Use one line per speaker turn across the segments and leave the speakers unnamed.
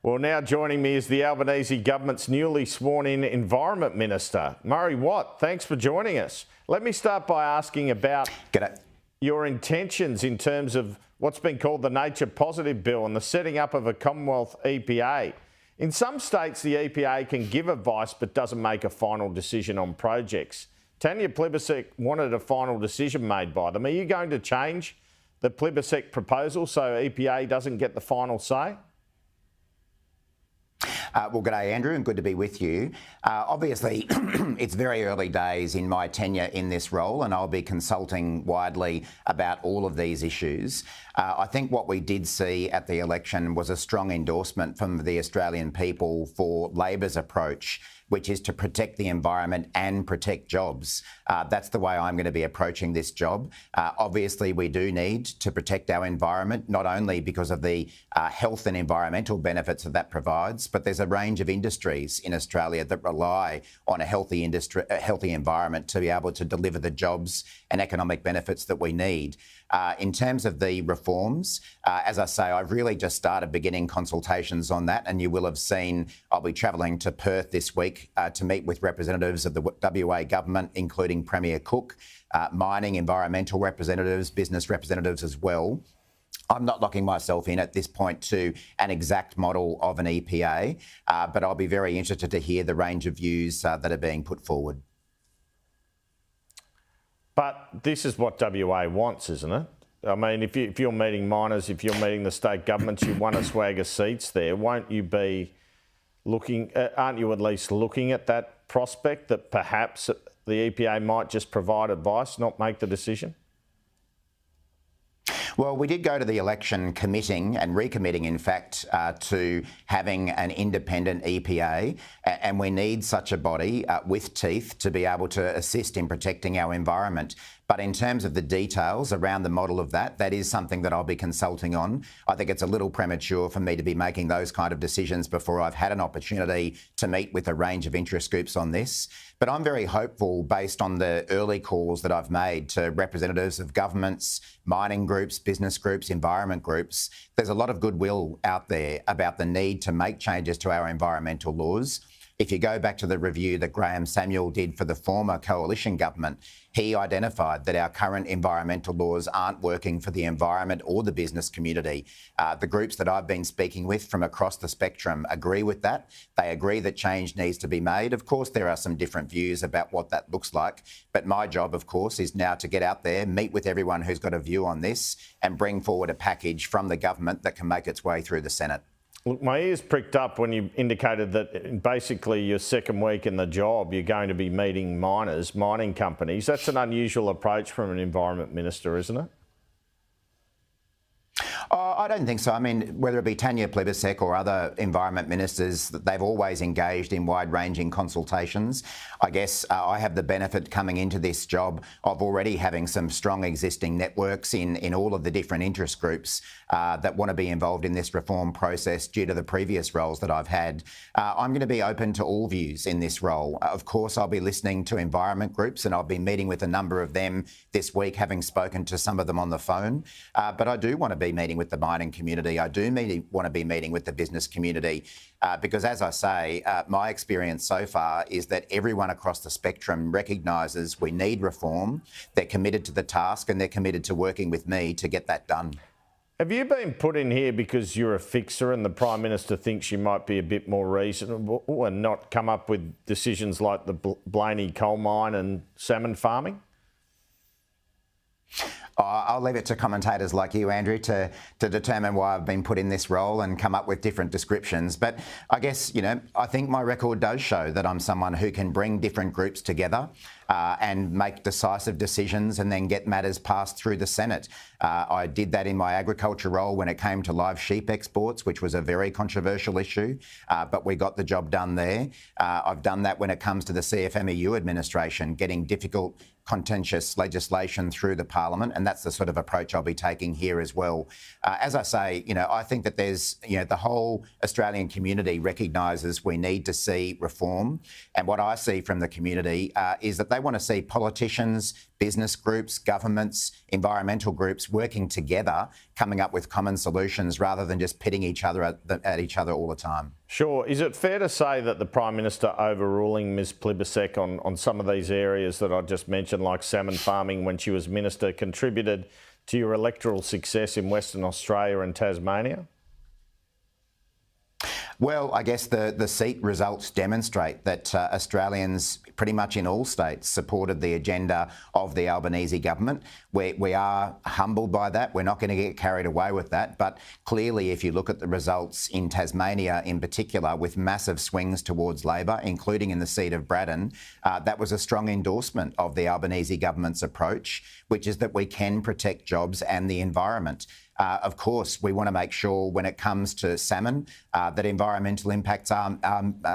Well, now joining me is the Albanese government's newly sworn-in Environment Minister, Murray Watt. Thanks for joining us. Let me start by asking about your intentions in terms of what's been called the Nature Positive Bill and the setting up of a Commonwealth EPA. In some states, the EPA can give advice but doesn't make a final decision on projects. Tanya Plibersek wanted a final decision made by them. Are you going to change the Plibersek proposal so EPA doesn't get the final say?
Well, g'day, Andrew, and good to be with you. Obviously, it's very early days in my tenure in this role, and I'll be consulting widely about all of these issues. I think what we did see at the election was a strong endorsement from the Australian people for Labor's approach, which is to protect the environment and protect jobs. That's the way I'm going to be approaching this job. Obviously, we do need to protect our environment, not only because of the health and environmental benefits that provides, but there's a range of industries in Australia that rely on a healthy environment to be able to deliver the jobs and economic benefits that we need. In terms of the reforms, as I say, I've really just started beginning consultations on that, and you will have seen I'll be travelling to Perth this week to meet with representatives of the WA government, including Premier Cook, mining, environmental representatives, business representatives as well. I'm not locking myself in at this point to an exact model of an EPA, but I'll be very interested to hear the range of views that are being put forward.
But this is what WA wants, isn't it? I mean, if you're meeting miners, if you're meeting the state governments, you want a swag of seats there. Won't you be looking, aren't you at least looking at that prospect that perhaps the EPA might just provide advice, not make the decision?
Well, we did go to the election committing and recommitting, in fact, to having an independent EPA, and we need such a body with teeth to be able to assist in protecting our environment. But in terms of the details around the model of that, that is something that I'll be consulting on. I think it's a little premature for me to be making those kind of decisions before I've had an opportunity to meet with a range of interest groups on this. But I'm very hopeful, based on the early calls that I've made to representatives of governments, mining groups, business groups, environment groups. There's a lot of goodwill out there about the need to make changes to our environmental laws. If you go back to the review that Graham Samuel did for the former coalition government, he identified that our current environmental laws aren't working for the environment or the business community. The groups that I've been speaking with from across the spectrum agree with that. They agree that change needs to be made. Of course, there are some different views about what that looks like. But my job, of course, is now to get out there, meet with everyone who's got a view on this, and bring forward a package from the government that can make its way through the Senate.
Look, my ears pricked up when you indicated that basically your second week in the job, you're going to be meeting miners, mining companies. That's an unusual approach from an Environment Minister, isn't it?
I don't think so. I mean, whether it be Tanya Plibersek or other environment ministers, they've always engaged in wide-ranging consultations. I guess I have the benefit coming into this job of already having some strong existing networks in all of the different interest groups that want to be involved in this reform process due to the previous roles that I've had. I'm going to be open to all views in this role. Of course, I'll be listening to environment groups, and I'll be meeting with a number of them this week, having spoken to some of them on the phone. But I do want to be meeting with the mining community. I do want to be meeting with the business community because, as I say, my experience so far is that everyone across the spectrum recognises we need reform. They're committed to the task and they're committed to working with me to get that done.
Have you been put in here because you're a fixer and the Prime Minister thinks you might be a bit more reasonable and not come up with decisions like the Blaney coal mine and salmon farming?
I'll leave it to commentators like you, Andrew, to determine why I've been put in this role and come up with different descriptions. But I guess, I think my record does show that I'm someone who can bring different groups together and make decisive decisions and then get matters passed through the Senate. I did that in my agriculture role when it came to live sheep exports, which was a very controversial issue, but we got the job done there. I've done that when it comes to the CFMEU administration, getting difficult, contentious legislation through the Parliament, and that's the sort of approach I'll be taking here as well. As I say, I think that there's, the whole Australian community recognises we need to see reform, and what I see from the community is that they they want to see politicians, business groups, governments, environmental groups working together, coming up with common solutions rather than just pitting each other at each other all the time.
Sure. Is it fair to say that the Prime Minister overruling Ms Plibersek on some of these areas that I just mentioned, like salmon farming when she was Minister, contributed to your electoral success in Western Australia and Tasmania?
Well, I guess the seat results demonstrate that Australians pretty much in all states supported the agenda of the Albanese government. We are humbled by that. We're not going to get carried away with that. But clearly, if you look at the results in Tasmania in particular, with massive swings towards Labor, including in the seat of Braddon, that was a strong endorsement of the Albanese government's approach, which is that we can protect jobs and the environment. Of course, we want to make sure when it comes to salmon that environmental impacts are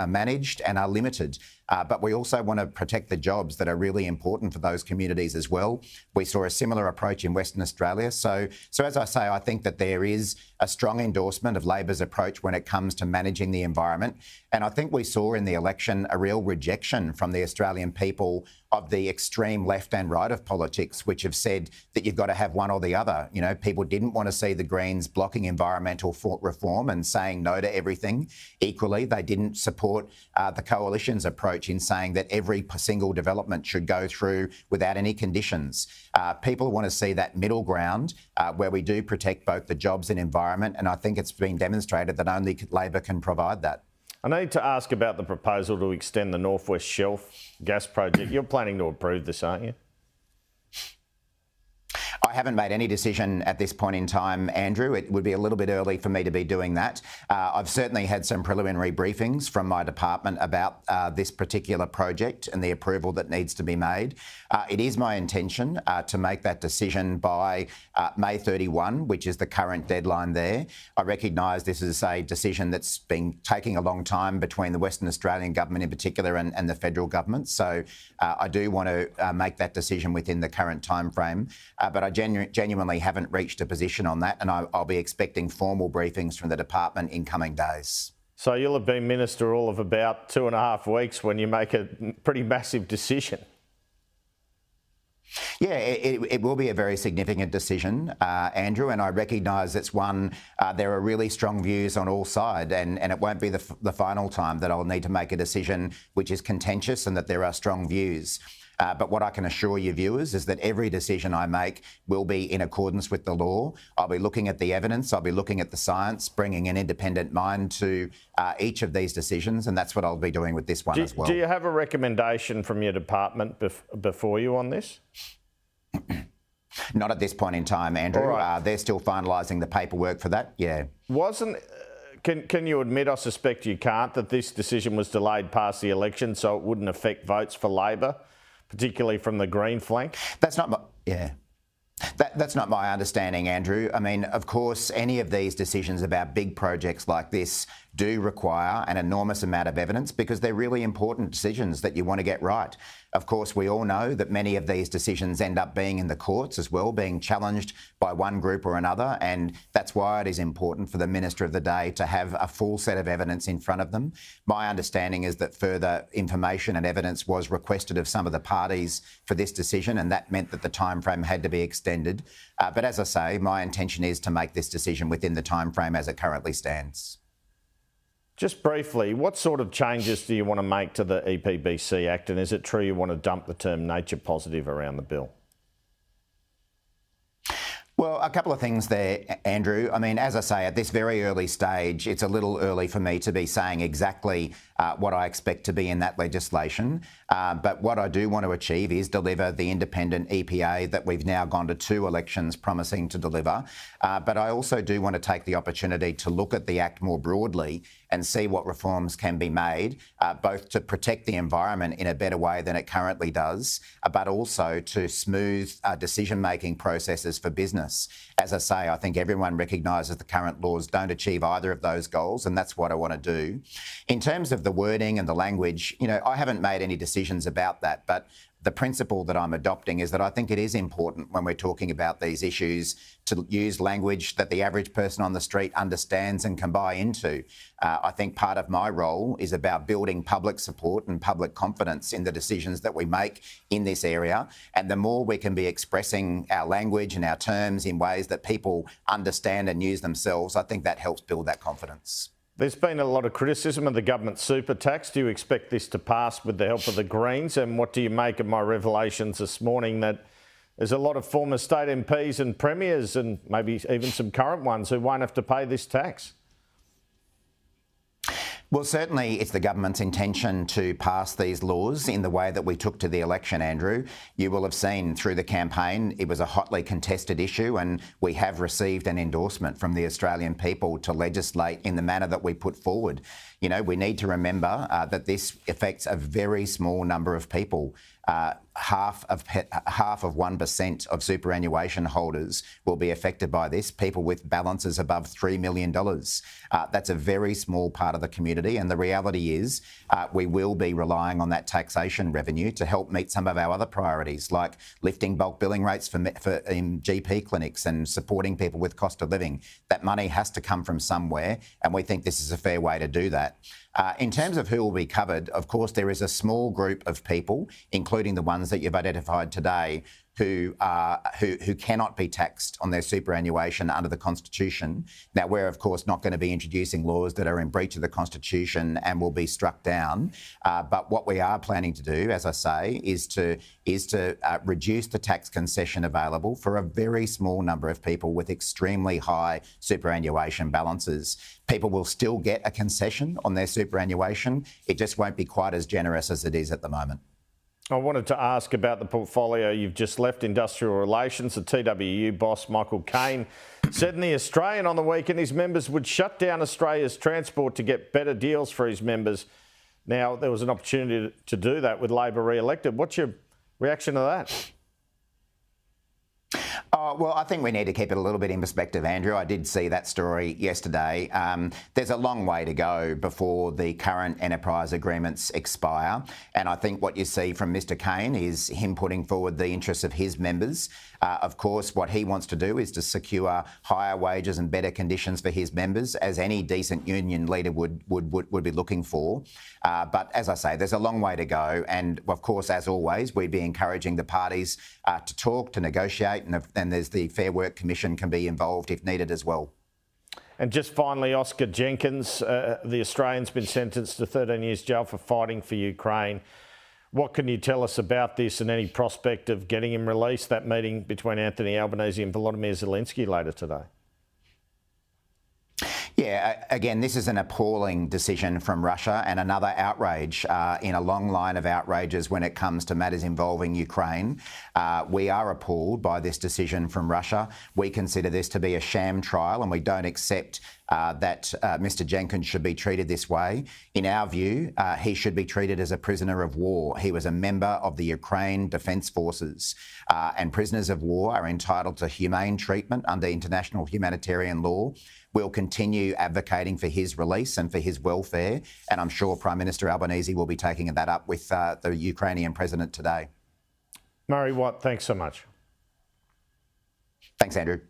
managed and are limited. But we also want to protect the jobs that are really important for those communities as well. We saw a similar approach in Western Australia. So as I say, I think that there is a strong endorsement of Labor's approach when it comes to managing the environment. And I think we saw in the election a real rejection from the Australian people of the extreme left and right of politics, which have said that you've got to have one or the other. You know, people didn't want to see the Greens blocking environmental reform and saying no to everything. Equally, they didn't support the Coalition's approach in saying that every single development should go through without any conditions. People want to see that middle ground where we do protect both the jobs and environment, and I think it's been demonstrated that only Labor can provide that.
I need to ask about the proposal to extend the North West Shelf gas project. You're planning to approve this, aren't you?
I haven't made any decision at this point in time, Andrew. It would be a little bit early for me to be doing that. I've certainly had some preliminary briefings from my department about this particular project and the approval that needs to be made. It is my intention to make that decision by May 31, which is the current deadline there. I recognise this is a decision that's been taking a long time between the Western Australian government in particular and the federal government. So I do want to make that decision within the current time frame. But I genuinely haven't reached a position on that, and I'll be expecting formal briefings from the department in coming days.
So you'll have been Minister all of about 2.5 weeks when you make a pretty massive decision.
Yeah, it will be a very significant decision, Andrew, and I recognise it's one, there are really strong views on all sides, and it won't be the final time that I'll need to make a decision which is contentious and that there are strong views. But what I can assure you viewers is that every decision I make will be in accordance with the law. I'll be looking at the evidence, I'll be looking at the science, bringing an independent mind to each of these decisions, and that's what I'll be doing with this one as well.
Do you have a recommendation from your department before you on this?
Not at this point in time, Andrew.
All right.
They're still finalising the paperwork for that, yeah.
Can you admit, I suspect you can't, that this decision was delayed past the election so it wouldn't affect votes for Labor, particularly from the Green flank?
That's not my, yeah. That's not my understanding, Andrew. I mean, of course, any of these decisions about big projects like this do require an enormous amount of evidence because they're really important decisions that you want to get right. Of course, we all know that many of these decisions end up being in the courts as well, being challenged by one group or another, and that's why it is important for the Minister of the day to have a full set of evidence in front of them. My understanding is that further information and evidence was requested of some of the parties for this decision, and that meant that the timeframe had to be extended. But as I say, my intention is to make this decision within the timeframe as it currently stands.
Just briefly, what sort of changes do you want to make to the EPBC Act, and is it true you want to dump the term nature positive around the bill?
Well, a couple of things there, Andrew. I mean, as I say, at this very early stage, it's a little early for me to be saying exactly what I expect to be in that legislation. But what I do want to achieve is deliver the independent EPA that we've now gone to 2 elections promising to deliver. But I also do want to take the opportunity to look at the Act more broadly and see what reforms can be made, both to protect the environment in a better way than it currently does, but also to smooth decision-making processes for business. As I say, I think everyone recognises the current laws don't achieve either of those goals, and that's what I want to do. In terms of the wording and the language, you know, I haven't made any decisions about that, but the principle that I'm adopting is that I think it is important when we're talking about these issues to use language that the average person on the street understands and can buy into. I think part of my role is about building public support and public confidence in the decisions that we make in this area. And the more we can be expressing our language and our terms in ways that people understand and use themselves, I think that helps build that confidence.
There's been a lot of criticism of the government super tax. Do you expect this to pass with the help of the Greens? And what do you make of my revelations this morning that there's a lot of former state MPs and premiers and maybe even some current ones who won't have to pay this tax?
Well, certainly it's the government's intention to pass these laws in the way that we took to the election, Andrew. You will have seen through the campaign it was a hotly contested issue, and we have received an endorsement from the Australian people to legislate in the manner that we put forward. You know, we need to remember that this affects a very small number of people. Half of 1% of superannuation holders will be affected by this, people with balances above $3 million. That's a very small part of the community, and the reality is we will be relying on that taxation revenue to help meet some of our other priorities, like lifting bulk billing rates for GP clinics and supporting people with cost of living. That money has to come from somewhere, and we think this is a fair way to do that. In terms of who will be covered, of course, there is a small group of people, including the ones that you've identified today, who cannot be taxed on their superannuation under the Constitution. Now, we're, of course, not going to be introducing laws that are in breach of the Constitution and will be struck down. But what we are planning to do, as I say, is to reduce the tax concession available for a very small number of people with extremely high superannuation balances. People will still get a concession on their superannuation. It just won't be quite as generous as it is at the moment.
I wanted to ask about the portfolio you've just left, industrial relations. The TWU boss, Michael Caine, said in The Australian on the weekend his members would shut down Australia's transport to get better deals for his members. Now, there was an opportunity to do that with Labor re-elected. What's your reaction to that?
Well, I think we need to keep it a little bit in perspective, Andrew. I did see that story yesterday. There's a long way to go before the current enterprise agreements expire. And I think what you see from Mr Caine is him putting forward the interests of his members. Of course, what he wants to do is to secure higher wages and better conditions for his members, as any decent union leader would be looking for. But as I say, there's a long way to go. And of course, as always, we'd be encouraging the parties to talk, to negotiate, and there's the Fair Work Commission can be involved if needed as well.
And just finally, Oscar Jenkins, the Australian's been sentenced to 13 years jail for fighting for Ukraine. What can you tell us about this and any prospect of getting him released, that meeting between Anthony Albanese and Volodymyr Zelensky later today?
Yeah, again, this is an appalling decision from Russia and another outrage in a long line of outrages when it comes to matters involving Ukraine. We are appalled by this decision from Russia. We consider this to be a sham trial, and we don't accept that Mr Jenkins should be treated this way. In our view, he should be treated as a prisoner of war. He was a member of the Ukraine Defence Forces, and prisoners of war are entitled to humane treatment under international humanitarian law. We'll continue advocating for his release and for his welfare, and I'm sure Prime Minister Albanese will be taking that up with the Ukrainian president today.
Murray Watt, thanks so much.
Thanks, Andrew.